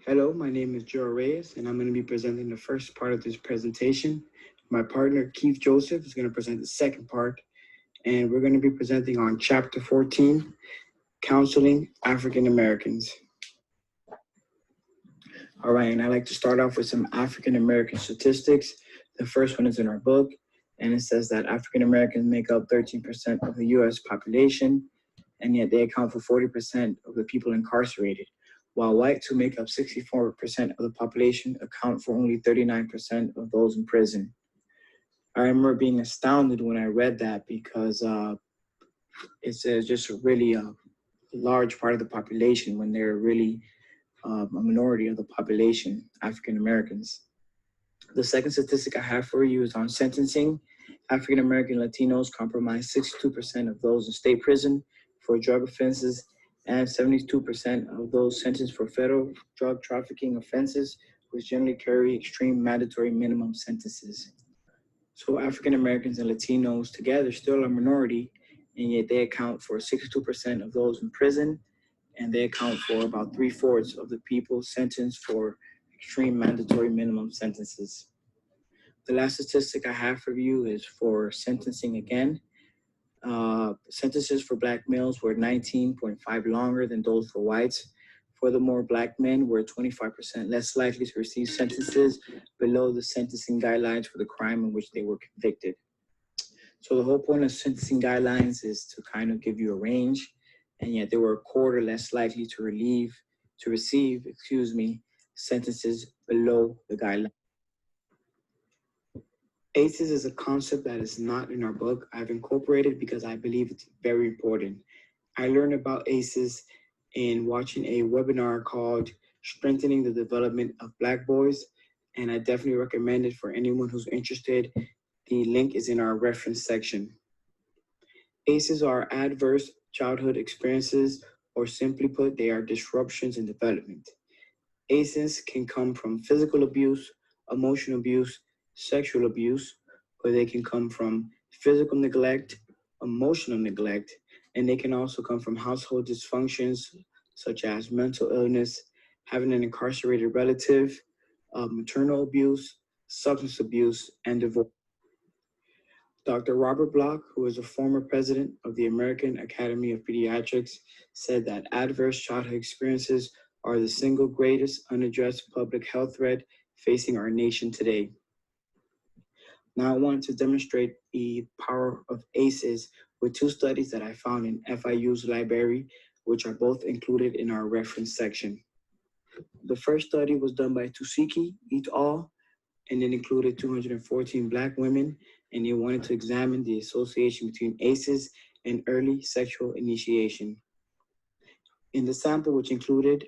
Hello, my name is Joe Reyes, and I'm going to be presenting the first part of this presentation. My partner, Keith Joseph, is going to present the second part, and we're going to be presenting on Chapter 14, Counseling African Americans. All right, and I'd like to start off with some African American statistics. The first one is in our book, and it says that African Americans make up 13% of the U.S. population, and yet they account for 40% of the people incarcerated, while whites, who make up 64% of the population, account for only 39% of those in prison. I remember being astounded when I read that because it's just a really large part of the population when they're really a minority of the population, African Americans. The second statistic I have for you is on sentencing. African American Latinos comprise 62% of those in state prison for drug offenses, and 72% of those sentenced for federal drug trafficking offenses, which generally carry extreme mandatory minimum sentences. So African Americans and Latinos together still a minority, and yet they account for 62% of those in prison, and they account for about 3/4 of the people sentenced for extreme mandatory minimum sentences. The last statistic I have for you is for sentencing again. Sentences for Black males were 19.5 longer than those for whites. Furthermore, Black men were 25% less likely to receive sentences below the sentencing guidelines for the crime in which they were convicted. So the whole point of sentencing guidelines is to kind of give you a range, and yet they were a quarter less likely to receive sentences below the guidelines. ACEs is a concept that is not in our book. I've incorporated because I believe it's very important. I learned about ACEs in watching a webinar called Strengthening the Development of Black Boys, and I definitely recommend it for anyone who's interested. The link is in our reference section. ACEs are adverse childhood experiences, or simply put, they are disruptions in development. ACEs can come from physical abuse, emotional abuse, sexual abuse, or they can come from physical neglect, emotional neglect, and they can also come from household dysfunctions such as mental illness, having an incarcerated relative, maternal abuse, substance abuse, and divorce. Dr. Robert Block, who is a former president of the American Academy of Pediatrics, said that adverse childhood experiences are the single greatest unaddressed public health threat facing our nation today. Now I want to demonstrate the power of ACEs with two studies that I found in FIU's library, which are both included in our reference section. The first study was done by Tusiki et al., and it included 214 Black women, and they wanted to examine the association between ACEs and early sexual initiation. In the sample, which included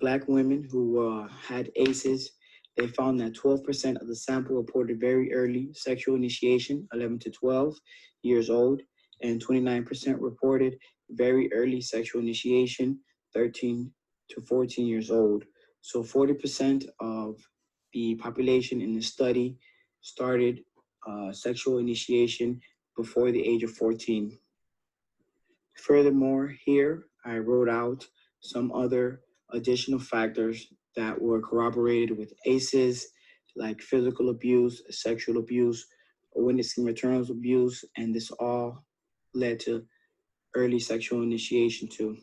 Black women who had ACEs, they found that 12% of the sample reported very early sexual initiation, 11 to 12 years old, and 29% reported very early sexual initiation, 13 to 14 years old. So 40% of the population in the study started sexual initiation before the age of 14. Furthermore, here I wrote out some other additional factors that were corroborated with ACEs, like physical abuse, sexual abuse, witnessing maternal abuse, and this all led to early sexual initiation too.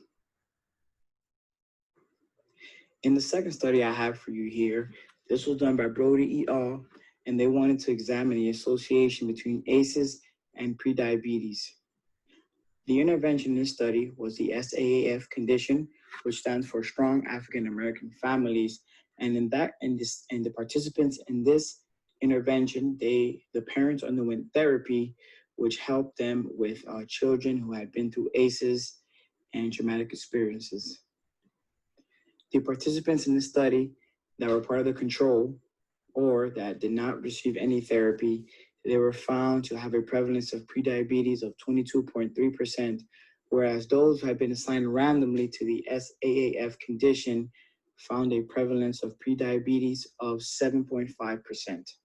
In the second study I have for you here, this was done by Brody et al., and they wanted to examine the association between ACEs and prediabetes. The intervention in this study was the SAAF condition, which stands for Strong African American Families. And the participants in this intervention, the parents underwent therapy, which helped them with children who had been through ACEs and traumatic experiences. The participants in this study that were part of the control or that did not receive any therapy, they were found to have a prevalence of prediabetes of 22.3%, whereas those who had been assigned randomly to the SAAF condition found a prevalence of prediabetes of 7.5%.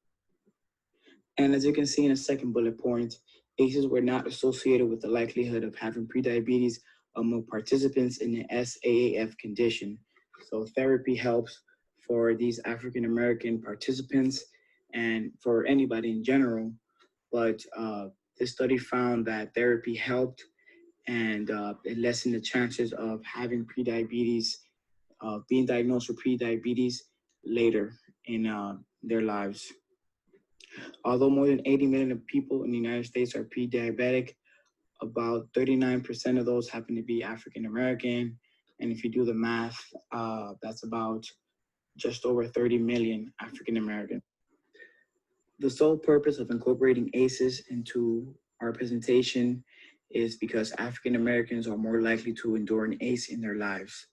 And as you can see in the second bullet point, ACEs were not associated with the likelihood of having prediabetes among participants in the SAAF condition. So therapy helps for these African American participants and for anybody in general. But this study found that therapy helped and it lessened the chances of having prediabetes, being diagnosed with prediabetes later in their lives. Although more than 80 million of people in the United States are pre-diabetic, about 39% of those happen to be African American. And if you do the math, that's about just over 30 million African Americans. The sole purpose of incorporating ACEs into our presentation is because African Americans are more likely to endure an ACE in their lives.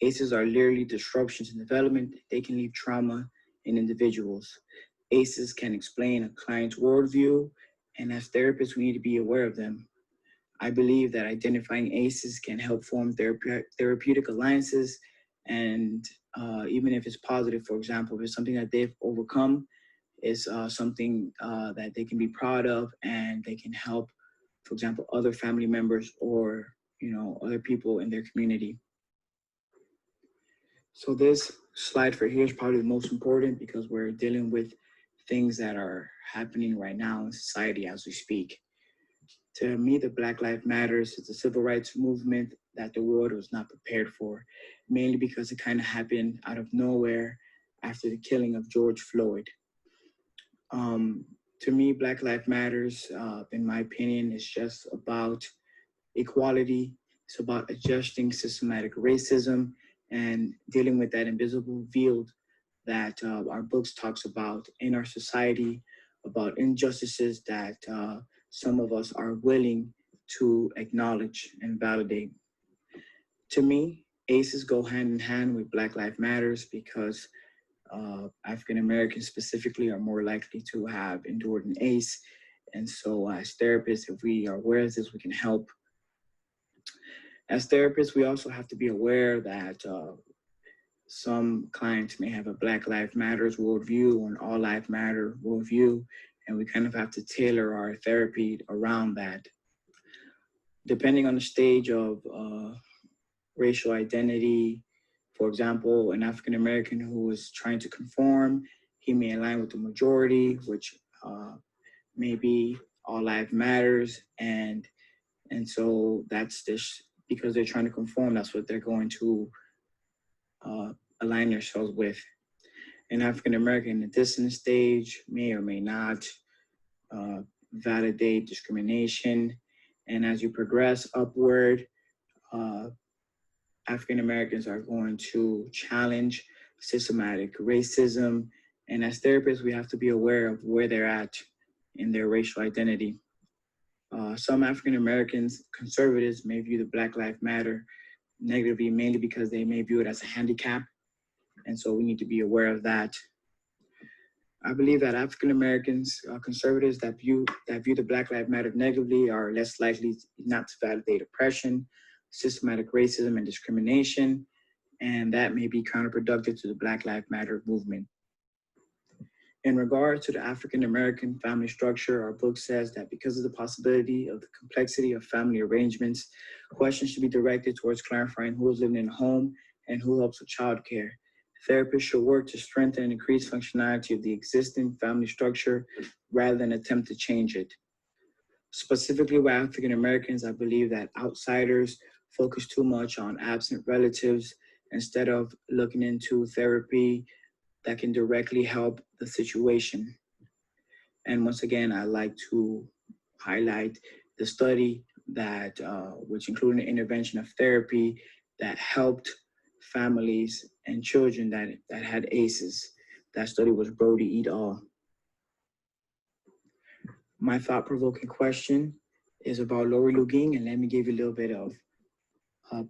ACEs are literally disruptions in development. They can leave trauma in individuals. ACEs can explain a client's worldview, and as therapists, we need to be aware of them. I believe that identifying ACEs can help form therapeutic alliances, and even if it's positive, for example, if it's something that they've overcome, is something that they can be proud of, and they can help, for example, other family members or other people in their community. So this slide for here is probably the most important because we're dealing with things that are happening right now in society as we speak. To me, the Black Lives Matters is a civil rights movement that the world was not prepared for, mainly because it kind of happened out of nowhere after the killing of George Floyd. To me, Black Lives Matters, in my opinion, is just about equality. It's about adjusting systematic racism and dealing with that invisible field that our books talks about in our society, about injustices that some of us are willing to acknowledge and validate. To me, ACEs go hand in hand with Black Lives Matters because African Americans specifically are more likely to have endured an ACE. And so as therapists, if we are aware of this, we can help. As therapists, we also have to be aware that some clients may have a Black Lives Matters worldview or an All Lives Matter worldview, and we kind of have to tailor our therapy around that. Depending on the stage of racial identity, for example, an African American who is trying to conform, he may align with the majority, which maybe All Lives Matters, and so that's this because they're trying to conform. That's what they're going to align themselves with. An African American in the dissident stage may or may not validate discrimination, and as you progress upward, African Americans are going to challenge systematic racism. And as therapists, we have to be aware of where they're at in their racial identity. Some African Americans, conservatives, may view the Black Lives Matter negatively, mainly because they may view it as a handicap. And so we need to be aware of that. I believe that African Americans, conservatives that view the Black Lives Matter negatively are less likely not to validate oppression, systematic racism, and discrimination, and that may be counterproductive to the Black Lives Matter movement. In regard to the African American family structure, our book says that because of the possibility of the complexity of family arrangements, questions should be directed towards clarifying who is living in a home and who helps with childcare. Therapists should work to strengthen and increase functionality of the existing family structure rather than attempt to change it. Specifically with African Americans, I believe that outsiders focus too much on absent relatives instead of looking into therapy that can directly help the situation. And once again, I like to highlight the study that, which included an intervention of therapy that helped families and children that had ACEs. That study was Brody et al. My thought-provoking question is about Lori Lugin, and let me give you a little bit of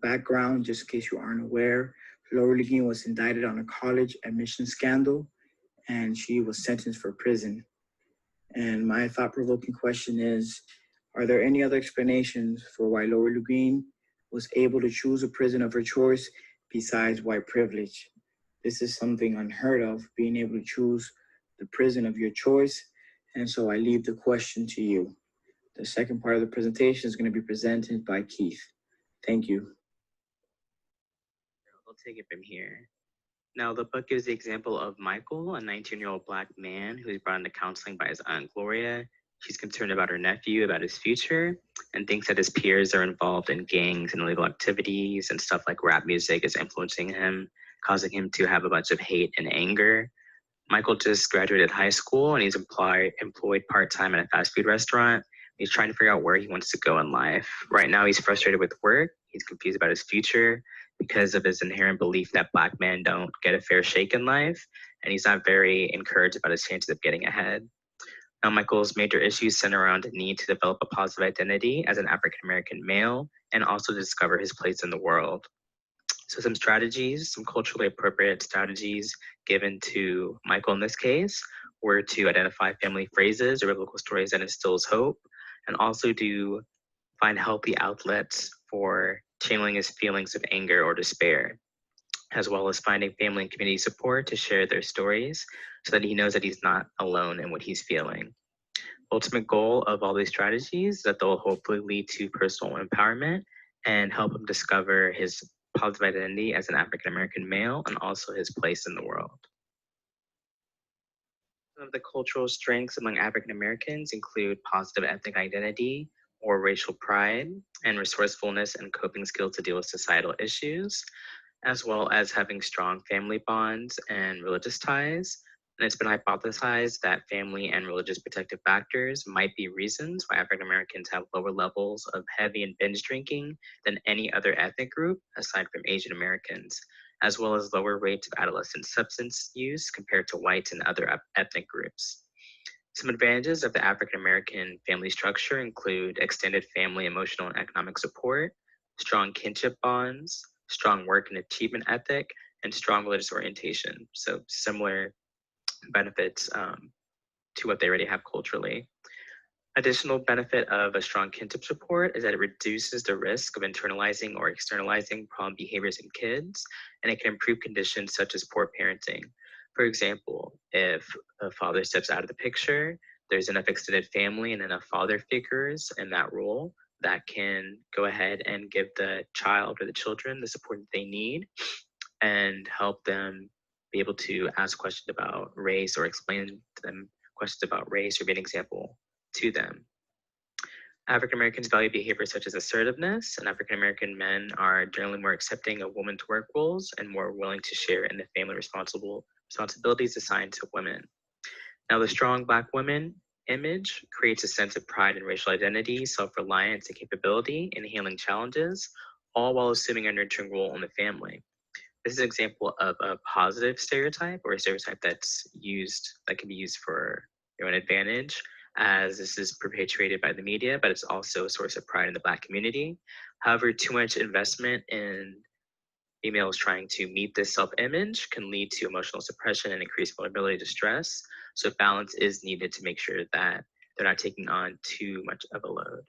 background just in case you aren't aware. Lori Lugin was indicted on a college admission scandal, and she was sentenced for prison. And my thought-provoking question is, are there any other explanations for why Lori Lugin was able to choose a prison of her choice besides white privilege? This is something unheard of, being able to choose the prison of your choice. And so I leave the question to you. The second part of the presentation is going to be presented by Keith. Thank you. I'll take it from here. Now, the book gives the example of Michael, a 19-year-old Black man who is brought into counseling by his aunt Gloria. She's concerned about her nephew, about his future, and thinks that his peers are involved in gangs and illegal activities, and stuff like rap music is influencing him, causing him to have a bunch of hate and anger. Michael just graduated high school and he's employed part-time at a fast food restaurant. He's trying to figure out where he wants to go in life. Right now, he's frustrated with work. He's confused about his future because of his inherent belief that Black men don't get a fair shake in life. And he's not very encouraged about his chances of getting ahead. Now, Michael's major issues center around the need to develop a positive identity as an African American male and also to discover his place in the world. So some strategies, some culturally appropriate strategies given to Michael in this case were to identify family phrases or biblical stories that instills hope, and also to find healthy outlets for channeling his feelings of anger or despair, as well as finding family and community support to share their stories so that he knows that he's not alone in what he's feeling. Ultimate goal of all these strategies is that they'll hopefully lead to personal empowerment and help him discover his positive identity as an African American male and also his place in the world. Some of the cultural strengths among African Americans include positive ethnic identity or racial pride, and resourcefulness and coping skills to deal with societal issues, as well as having strong family bonds and religious ties. And it's been hypothesized that family and religious protective factors might be reasons why African Americans have lower levels of heavy and binge drinking than any other ethnic group aside from Asian Americans, as well as lower rates of adolescent substance use compared to whites and other ethnic groups. Some advantages of the African American family structure include extended family emotional and economic support, strong kinship bonds, strong work and achievement ethic, and strong religious orientation. So similar benefits to what they already have culturally. Additional benefit of a strong kinship support is that it reduces the risk of internalizing or externalizing problem behaviors in kids, and it can improve conditions such as poor parenting. For example, if a father steps out of the picture, there's enough extended family and enough father figures in that role that can go ahead and give the child or the children the support that they need and help them be able to ask questions about race or explain to them questions about race or be an example to them. African Americans value behaviors such as assertiveness, and African American men are generally more accepting of women's work roles and more willing to share in the family responsibilities assigned to women. Now, the strong Black women image creates a sense of pride in racial identity, self-reliance, and capability in handling challenges, all while assuming a nurturing role in the family. This is an example of a positive stereotype or a stereotype that can be used for your own advantage, as this is perpetuated by the media, but it's also a source of pride in the Black community. However, too much investment in females trying to meet this self-image can lead to emotional suppression and increased vulnerability to stress. So balance is needed to make sure that they're not taking on too much of a load.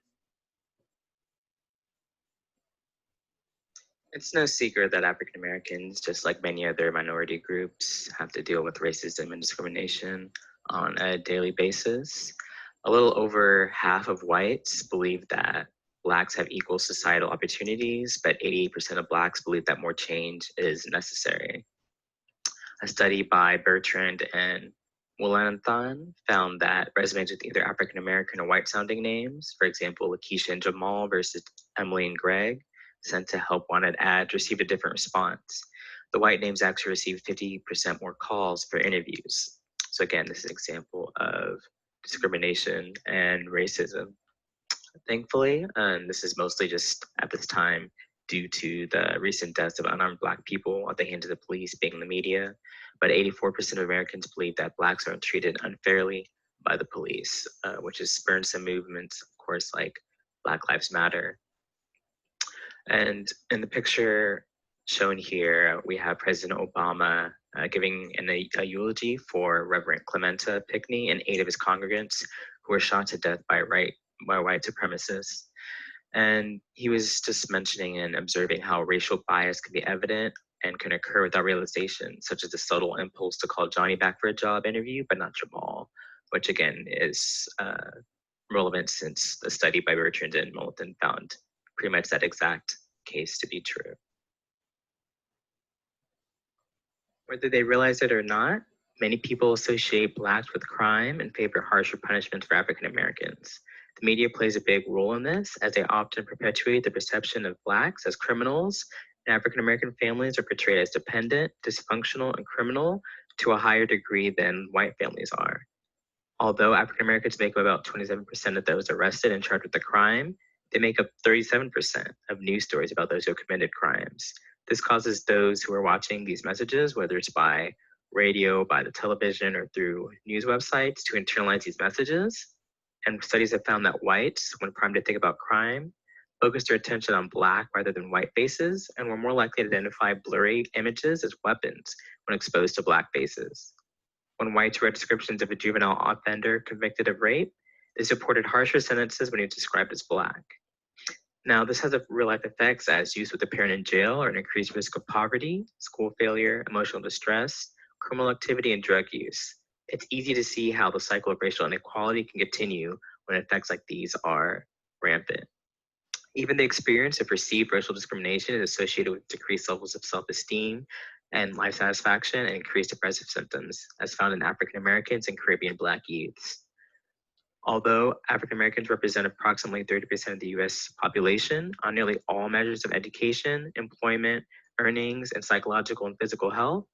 It's no secret that African Americans, just like many other minority groups, have to deal with racism and discrimination on a daily basis. A little over half of whites believe that Blacks have equal societal opportunities, but 88% of Blacks believe that more change is necessary. A study by Bertrand and Willanathan found that resumes with either African American or white sounding names, for example, Lakeisha and Jamal versus Emily and Greg, sent to help wanted ads received a different response. The white names actually received 50% more calls for interviews. So again, this is an example of discrimination and racism. Thankfully, this is mostly just at this time due to the recent deaths of unarmed Black people at the hands of the police being in the media. But 84% of Americans believe that Blacks are treated unfairly by the police, which has spurred some movements, of course, like Black Lives Matter. And in the picture shown here, we have President Obama giving a eulogy for Reverend Clementa Pinckney and 8 of his congregants who were shot to death by white supremacists. And he was just mentioning and observing how racial bias can be evident and can occur without realization, such as the subtle impulse to call Johnny back for a job interview, but not Jamal, which again is relevant since the study by Bertrand and Moulton found pretty much that exact case to be true. Whether they realize it or not, many people associate Blacks with crime and favor harsher punishments for African Americans. The media plays a big role in this, as they often perpetuate the perception of Blacks as criminals, and African American families are portrayed as dependent, dysfunctional, and criminal to a higher degree than white families are. Although African Americans make up about 27% of those arrested and charged with a crime, they make up 37% of news stories about those who have committed crimes. This causes those who are watching these messages, whether it's by radio, by the television, or through news websites, to internalize these messages. And studies have found that whites, when primed to think about crime, focus their attention on Black rather than white faces, and were more likely to identify blurry images as weapons when exposed to Black faces. When whites read descriptions of a juvenile offender convicted of rape, they supported harsher sentences when he was described as Black. Now, this has real life effects as used with a parent in jail or an increased risk of poverty, school failure, emotional distress, criminal activity, and drug use. It's easy to see how the cycle of racial inequality can continue when effects like these are rampant. Even the experience of perceived racial discrimination is associated with decreased levels of self-esteem and life satisfaction and increased depressive symptoms, as found in African Americans and Caribbean Black youths. Although African Americans represent approximately 30% of the US population, on nearly all measures of education, employment, earnings, and psychological and physical health,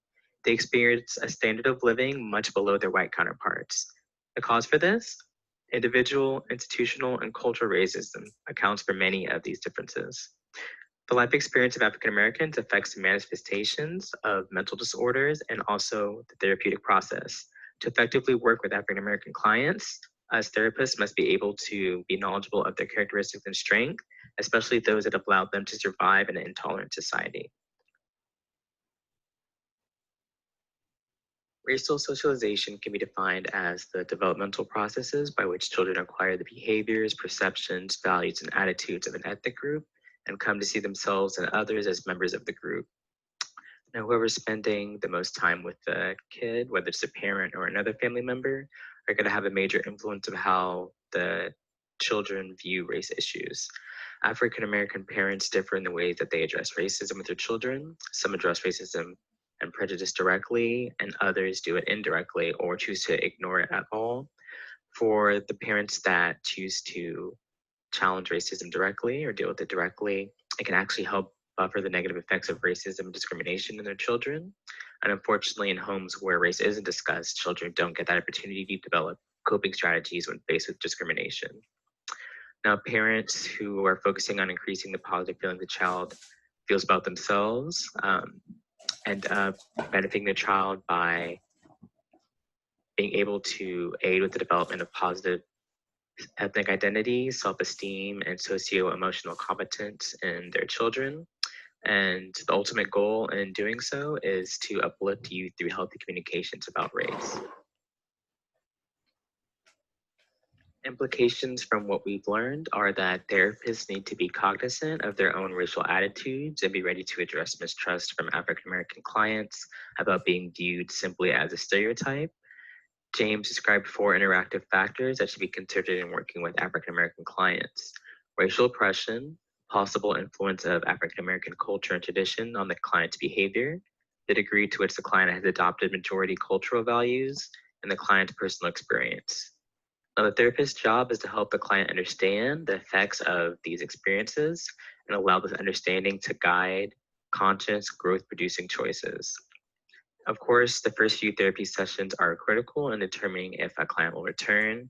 they experience a standard of living much below their white counterparts. The cause for this? Individual, institutional, and cultural racism accounts for many of these differences. The life experience of African Americans affects the manifestations of mental disorders and also the therapeutic process. To effectively work with African American clients, us therapists must be able to be knowledgeable of their characteristics and strengths, especially those that have allowed them to survive in an intolerant society. Racial socialization can be defined as the developmental processes by which children acquire the behaviors, perceptions, values, and attitudes of an ethnic group and come to see themselves and others as members of the group. Now, whoever's spending the most time with the kid, whether it's a parent or another family member, are going to have a major influence of how the children view race issues. African American parents differ in the ways that they address racism with their children. Some address racism and prejudice directly, and others do it indirectly or choose to ignore it at all. For the parents that choose to challenge racism directly or deal with it directly, it can actually help buffer the negative effects of racism and discrimination in their children. And unfortunately, in homes where race isn't discussed, children don't get that opportunity to develop coping strategies when faced with discrimination. Now, parents who are focusing on increasing the positive feeling the child feels about themselves end up benefiting the child by being able to aid with the development of positive ethnic identity, self-esteem, and socio-emotional competence in their children. And the ultimate goal in doing so is to uplift youth through healthy communications about race. Implications from what we've learned are that therapists need to be cognizant of their own racial attitudes and be ready to address mistrust from African American clients about being viewed simply as a stereotype. James described 4 interactive factors that should be considered in working with African American clients: racial oppression, possible influence of African American culture and tradition on the client's behavior, the degree to which the client has adopted majority cultural values, and the client's personal experience. Now, the therapist's job is to help the client understand the effects of these experiences and allow this understanding to guide conscious, growth producing choices. Of course, the first few therapy sessions are critical in determining if a client will return,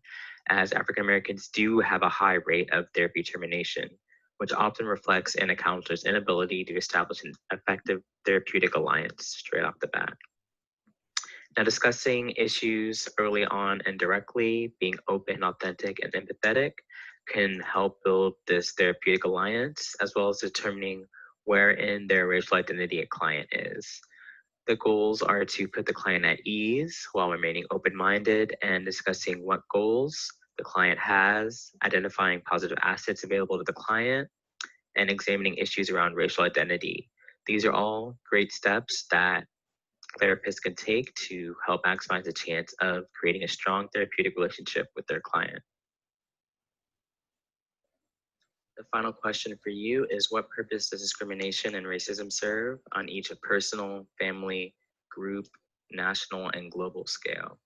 as African Americans do have a high rate of therapy termination, which often reflects in a counselor's inability to establish an effective therapeutic alliance straight off the bat. Now, discussing issues early on and directly, being open, authentic, and empathetic can help build this therapeutic alliance, as well as determining where in their racial identity a client is. The goals are to put the client at ease while remaining open-minded and discussing what goals the client has, identifying positive assets available to the client, and examining issues around racial identity. These are all great steps that therapists can take to help maximize the chance of creating a strong therapeutic relationship with their client. The final question for you is, what purpose does discrimination and racism serve on each of personal, family, group, national, and global scale.